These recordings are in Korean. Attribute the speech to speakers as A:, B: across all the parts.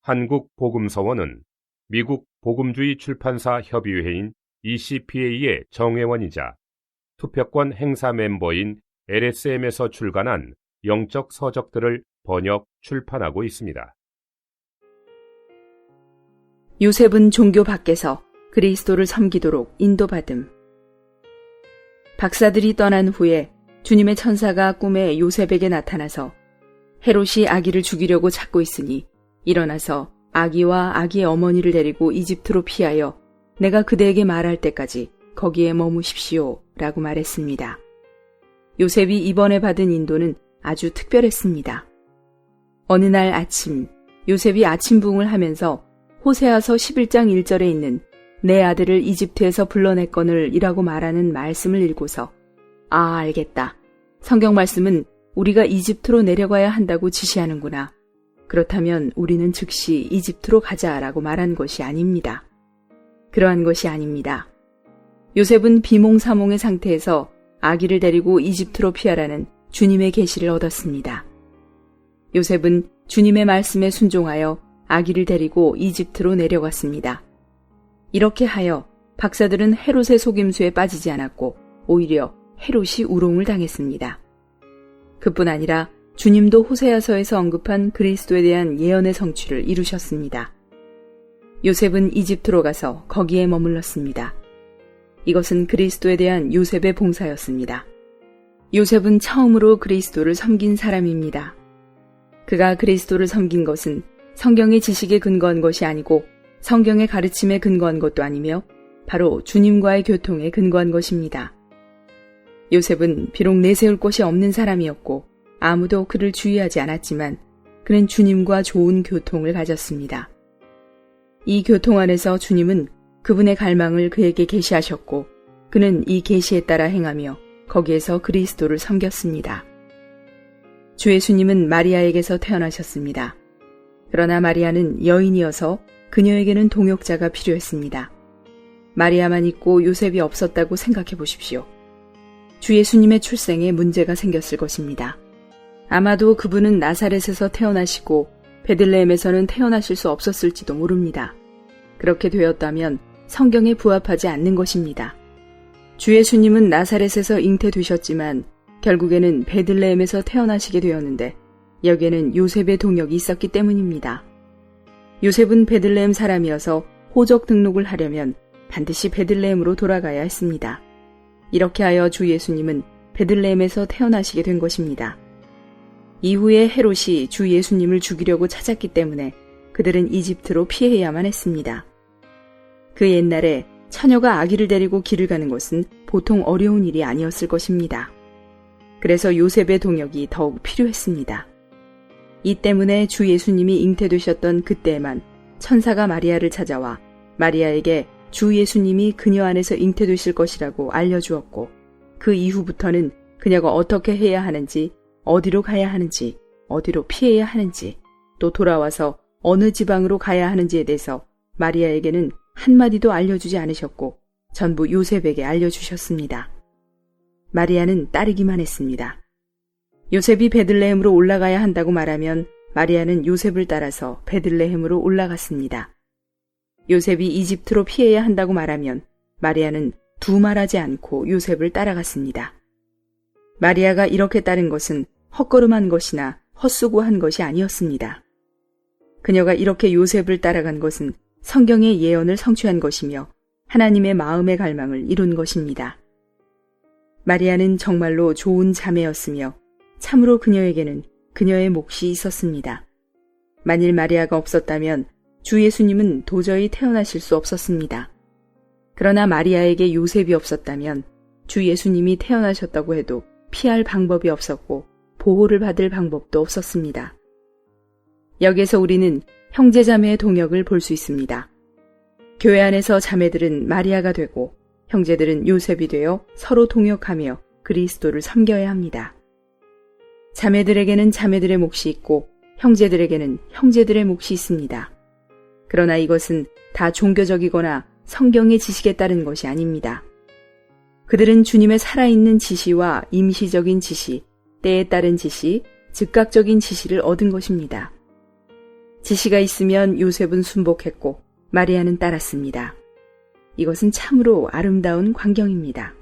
A: 한국복음서원은 미국 복음주의 출판사 협의회인 ECPA의 정회원이자 투표권 행사 멤버인 LSM에서 출간한 영적 서적들을 번역, 출판하고 있습니다.
B: 요셉은 종교 밖에서 그리스도를 섬기도록 인도받음. 박사들이 떠난 후에 주님의 천사가 꿈에 요셉에게 나타나서 헤롯이 아기를 죽이려고 찾고 있으니 일어나서 아기와 아기의 어머니를 데리고 이집트로 피하여 내가 그대에게 말할 때까지 거기에 머무십시오 라고 말했습니다. 요셉이 이번에 받은 인도는 아주 특별했습니다. 어느 날 아침 요셉이 아침부응을 하면서 호세아서 11장 1절에 있는 내 아들을 이집트에서 불러냈거늘 이라고 말하는 말씀을 읽고서 아, 알겠다. 성경 말씀은 우리가 이집트로 내려가야 한다고 지시하는구나. 그렇다면 우리는 즉시 이집트로 가자라고 말한 것이 아닙니다. 그러한 것이 아닙니다. 요셉은 비몽사몽의 상태에서 아기를 데리고 이집트로 피하라는 주님의 계시를 얻었습니다. 요셉은 주님의 말씀에 순종하여 아기를 데리고 이집트로 내려갔습니다. 이렇게 하여 박사들은 헤롯의 속임수에 빠지지 않았고 오히려 헤롯이 우롱을 당했습니다. 그뿐 아니라 주님도 호세아서에서 언급한 그리스도에 대한 예언의 성취를 이루셨습니다. 요셉은 이집트로 가서 거기에 머물렀습니다. 이것은 그리스도에 대한 요셉의 봉사였습니다. 요셉은 처음으로 그리스도를 섬긴 사람입니다. 그가 그리스도를 섬긴 것은 성경의 지식에 근거한 것이 아니고 성경의 가르침에 근거한 것도 아니며 바로 주님과의 교통에 근거한 것입니다. 요셉은 비록 내세울 곳이 없는 사람이었고 아무도 그를 주의하지 않았지만 그는 주님과 좋은 교통을 가졌습니다. 이 교통 안에서 주님은 그분의 갈망을 그에게 계시하셨고 그는 이 계시에 따라 행하며 거기에서 그리스도를 섬겼습니다. 주 예수님은 마리아에게서 태어나셨습니다. 그러나 마리아는 여인이어서 그녀에게는 동역자가 필요했습니다. 마리아만 있고 요셉이 없었다고 생각해 보십시오. 주 예수님의 출생에 문제가 생겼을 것입니다. 아마도 그분은 나사렛에서 태어나시고 베들레헴에서는 태어나실 수 없었을지도 모릅니다. 그렇게 되었다면 성경에 부합하지 않는 것입니다. 주 예수님은 나사렛에서 잉태되셨지만 결국에는 베들레헴에서 태어나시게 되었는데 여기에는 요셉의 동역이 있었기 때문입니다. 요셉은 베들레헴 사람이어서 호적 등록을 하려면 반드시 베들레헴으로 돌아가야 했습니다. 이렇게 하여 주 예수님은 베들레헴에서 태어나시게 된 것입니다. 이후에 헤롯이 주 예수님을 죽이려고 찾았기 때문에 그들은 이집트로 피해야만 했습니다. 그 옛날에 처녀가 아기를 데리고 길을 가는 것은 보통 어려운 일이 아니었을 것입니다. 그래서 요셉의 동역이 더욱 필요했습니다. 이 때문에 주 예수님이 잉태되셨던 그때에만 천사가 마리아를 찾아와 마리아에게 주 예수님이 그녀 안에서 잉태되실 것이라고 알려주었고 그 이후부터는 그녀가 어떻게 해야 하는지, 어디로 가야 하는지, 어디로 피해야 하는지, 또 돌아와서 어느 지방으로 가야 하는지에 대해서 마리아에게는 한마디도 알려주지 않으셨고 전부 요셉에게 알려주셨습니다. 마리아는 따르기만 했습니다. 요셉이 베들레헴으로 올라가야 한다고 말하면 마리아는 요셉을 따라서 베들레헴으로 올라갔습니다. 요셉이 이집트로 피해야 한다고 말하면 마리아는 두말하지 않고 요셉을 따라갔습니다. 마리아가 이렇게 따른 것은 헛걸음한 것이나 헛수고한 것이 아니었습니다. 그녀가 이렇게 요셉을 따라간 것은 성경의 예언을 성취한 것이며 하나님의 마음의 갈망을 이룬 것입니다. 마리아는 정말로 좋은 자매였으며 참으로 그녀에게는 그녀의 몫이 있었습니다. 만일 마리아가 없었다면 주 예수님은 도저히 태어나실 수 없었습니다. 그러나 마리아에게 요셉이 없었다면 주 예수님이 태어나셨다고 해도 피할 방법이 없었고 보호를 받을 방법도 없었습니다. 여기에서 우리는 형제자매의 동역을 볼 수 있습니다. 교회 안에서 자매들은 마리아가 되고 형제들은 요셉이 되어 서로 동역하며 그리스도를 섬겨야 합니다. 자매들에게는 자매들의 몫이 있고 형제들에게는 형제들의 몫이 있습니다. 그러나 이것은 다 종교적이거나 성경의 지식에 따른 것이 아닙니다. 그들은 주님의 살아있는 지시와 임시적인 지시, 때에 따른 지시, 즉각적인 지시를 얻은 것입니다. 지시가 있으면 요셉은 순복했고 마리아는 따랐습니다. 이것은 참으로 아름다운 광경입니다.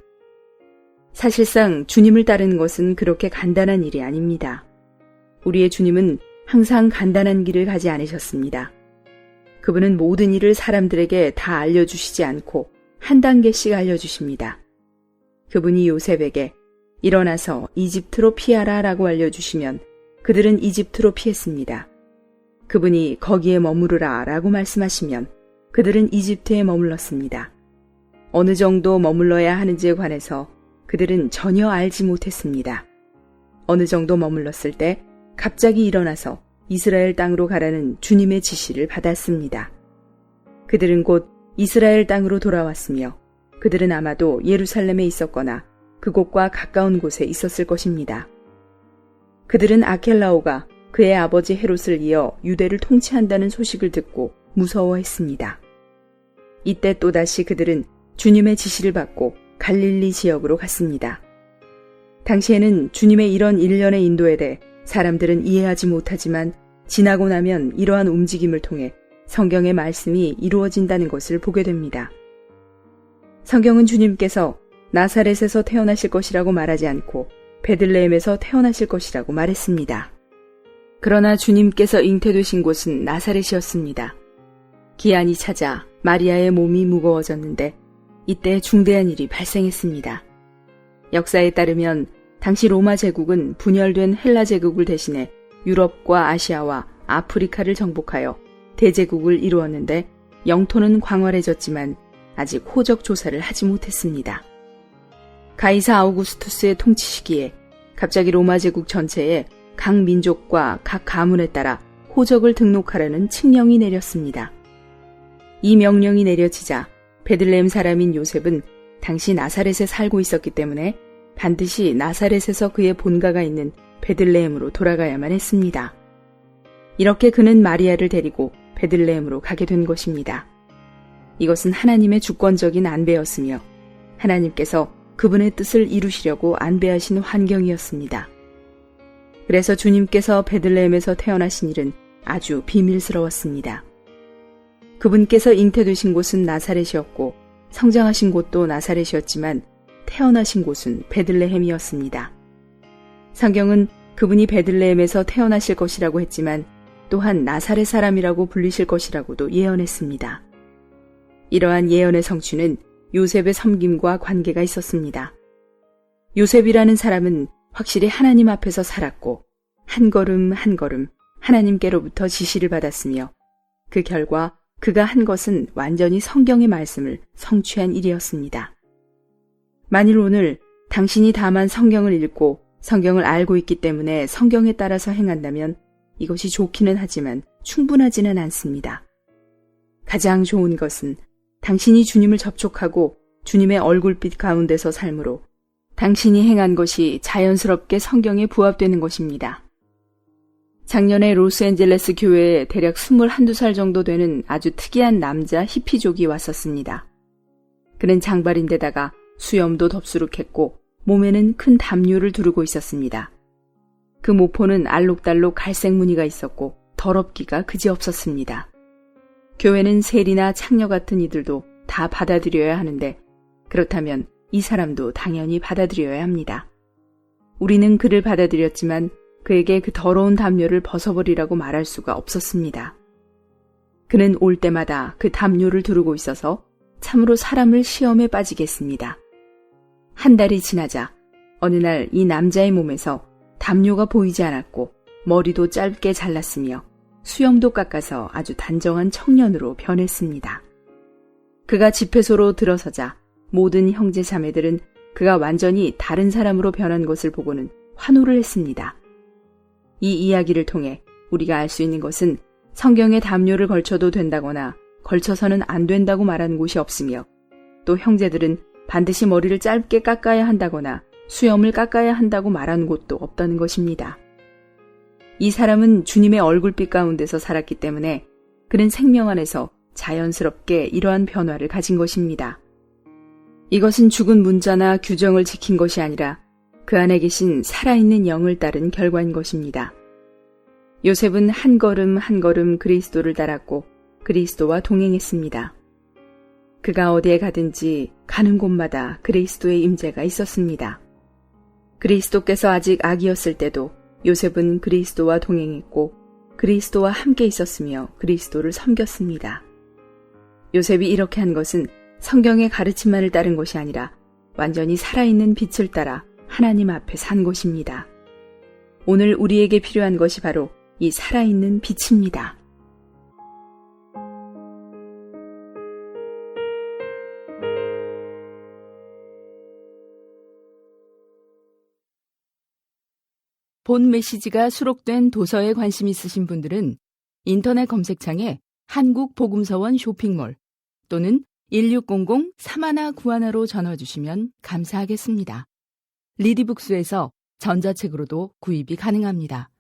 B: 사실상 주님을 따르는 것은 그렇게 간단한 일이 아닙니다. 우리의 주님은 항상 간단한 길을 가지 않으셨습니다. 그분은 모든 일을 사람들에게 다 알려주시지 않고 한 단계씩 알려주십니다. 그분이 요셉에게 일어나서 이집트로 피하라 라고 알려주시면 그들은 이집트로 피했습니다. 그분이 거기에 머무르라 라고 말씀하시면 그들은 이집트에 머물렀습니다. 어느 정도 머물러야 하는지에 관해서 그들은 전혀 알지 못했습니다. 어느 정도 머물렀을 때 갑자기 일어나서 이스라엘 땅으로 가라는 주님의 지시를 받았습니다. 그들은 곧 이스라엘 땅으로 돌아왔으며 그들은 아마도 예루살렘에 있었거나 그곳과 가까운 곳에 있었을 것입니다. 그들은 아켈라오가 그의 아버지 헤롯을 이어 유대를 통치한다는 소식을 듣고 무서워했습니다. 이때 또다시 그들은 주님의 지시를 받고 갈릴리 지역으로 갔습니다. 당시에는 주님의 이런 일련의 인도에 대해 사람들은 이해하지 못하지만 지나고 나면 이러한 움직임을 통해 성경의 말씀이 이루어진다는 것을 보게 됩니다. 성경은 주님께서 나사렛에서 태어나실 것이라고 말하지 않고 베들레헴에서 태어나실 것이라고 말했습니다. 그러나 주님께서 잉태되신 곳은 나사렛이었습니다. 기한이 차자 마리아의 몸이 무거워졌는데 이때 중대한 일이 발생했습니다. 역사에 따르면 당시 로마 제국은 분열된 헬라 제국을 대신해 유럽과 아시아와 아프리카를 정복하여 대제국을 이루었는데 영토는 광활해졌지만 아직 호적 조사를 하지 못했습니다. 가이사 아우구스투스의 통치 시기에 갑자기 로마 제국 전체에 각 민족과 각 가문에 따라 호적을 등록하라는 칙령이 내렸습니다. 이 명령이 내려지자 베들레헴 사람인 요셉은 당시 나사렛에 살고 있었기 때문에 반드시 나사렛에서 그의 본가가 있는 베들레헴으로 돌아가야만 했습니다. 이렇게 그는 마리아를 데리고 베들레헴으로 가게 된 것입니다. 이것은 하나님의 주권적인 안배였으며 하나님께서 그분의 뜻을 이루시려고 안배하신 환경이었습니다. 그래서 주님께서 베들레헴에서 태어나신 일은 아주 비밀스러웠습니다. 그분께서 잉태되신 곳은 나사렛이었고 성장하신 곳도 나사렛이었지만 태어나신 곳은 베들레헴이었습니다. 성경은 그분이 베들레헴에서 태어나실 것이라고 했지만 또한 나사렛 사람이라고 불리실 것이라고도 예언했습니다. 이러한 예언의 성취는 요셉의 섬김과 관계가 있었습니다. 요셉이라는 사람은 확실히 하나님 앞에서 살았고 한 걸음 한 걸음 하나님께로부터 지시를 받았으며 그 결과 그가 한 것은 완전히 성경의 말씀을 성취한 일이었습니다. 만일 오늘 당신이 다만 성경을 읽고 성경을 알고 있기 때문에 성경에 따라서 행한다면 이것이 좋기는 하지만 충분하지는 않습니다. 가장 좋은 것은 당신이 주님을 접촉하고 주님의 얼굴빛 가운데서 삶으로 당신이 행한 것이 자연스럽게 성경에 부합되는 것입니다. 작년에 로스앤젤레스 교회에 대략 21~22살 정도 되는 아주 특이한 남자 히피족이 왔었습니다. 그는 장발인데다가 수염도 덥수룩했고 몸에는 큰 담요를 두르고 있었습니다. 그 모포는 알록달록 갈색 무늬가 있었고 더럽기가 그지없었습니다. 교회는 세리나 창녀 같은 이들도 다 받아들여야 하는데 그렇다면 이 사람도 당연히 받아들여야 합니다. 우리는 그를 받아들였지만 그에게 그 더러운 담요를 벗어버리라고 말할 수가 없었습니다. 그는 올 때마다 그 담요를 두르고 있어서 참으로 사람을 시험에 빠지게 했습니다. 한 달이 지나자 어느 날 이 남자의 몸에서 담요가 보이지 않았고 머리도 짧게 잘랐으며 수염도 깎아서 아주 단정한 청년으로 변했습니다. 그가 집회소로 들어서자 모든 형제 자매들은 그가 완전히 다른 사람으로 변한 것을 보고는 환호를 했습니다. 이 이야기를 통해 우리가 알 수 있는 것은 성경에 담요를 걸쳐도 된다거나 걸쳐서는 안 된다고 말하는 곳이 없으며 또 형제들은 반드시 머리를 짧게 깎아야 한다거나 수염을 깎아야 한다고 말하는 곳도 없다는 것입니다. 이 사람은 주님의 얼굴빛 가운데서 살았기 때문에 그는 생명 안에서 자연스럽게 이러한 변화를 가진 것입니다. 이것은 죽은 문자나 규정을 지킨 것이 아니라 그 안에 계신 살아있는 영을 따른 결과인 것입니다. 요셉은 한 걸음 한 걸음 그리스도를 따랐고 그리스도와 동행했습니다. 그가 어디에 가든지 가는 곳마다 그리스도의 임재가 있었습니다. 그리스도께서 아직 아기였을 때도 요셉은 그리스도와 동행했고 그리스도와 함께 있었으며 그리스도를 섬겼습니다. 요셉이 이렇게 한 것은 성경의 가르침만을 따른 것이 아니라 완전히 살아있는 빛을 따라 하나님 앞에 산 것입니다. 오늘 우리에게 필요한 것이 바로 이 살아있는 빛입니다. 본 메시지가 수록된 도서에 관심 있으신 분들은 인터넷 검색창에 한국복음서원 쇼핑몰 또는 1600-3191로 전화 주시면 감사하겠습니다. 리디북스에서 전자책으로도 구입이 가능합니다.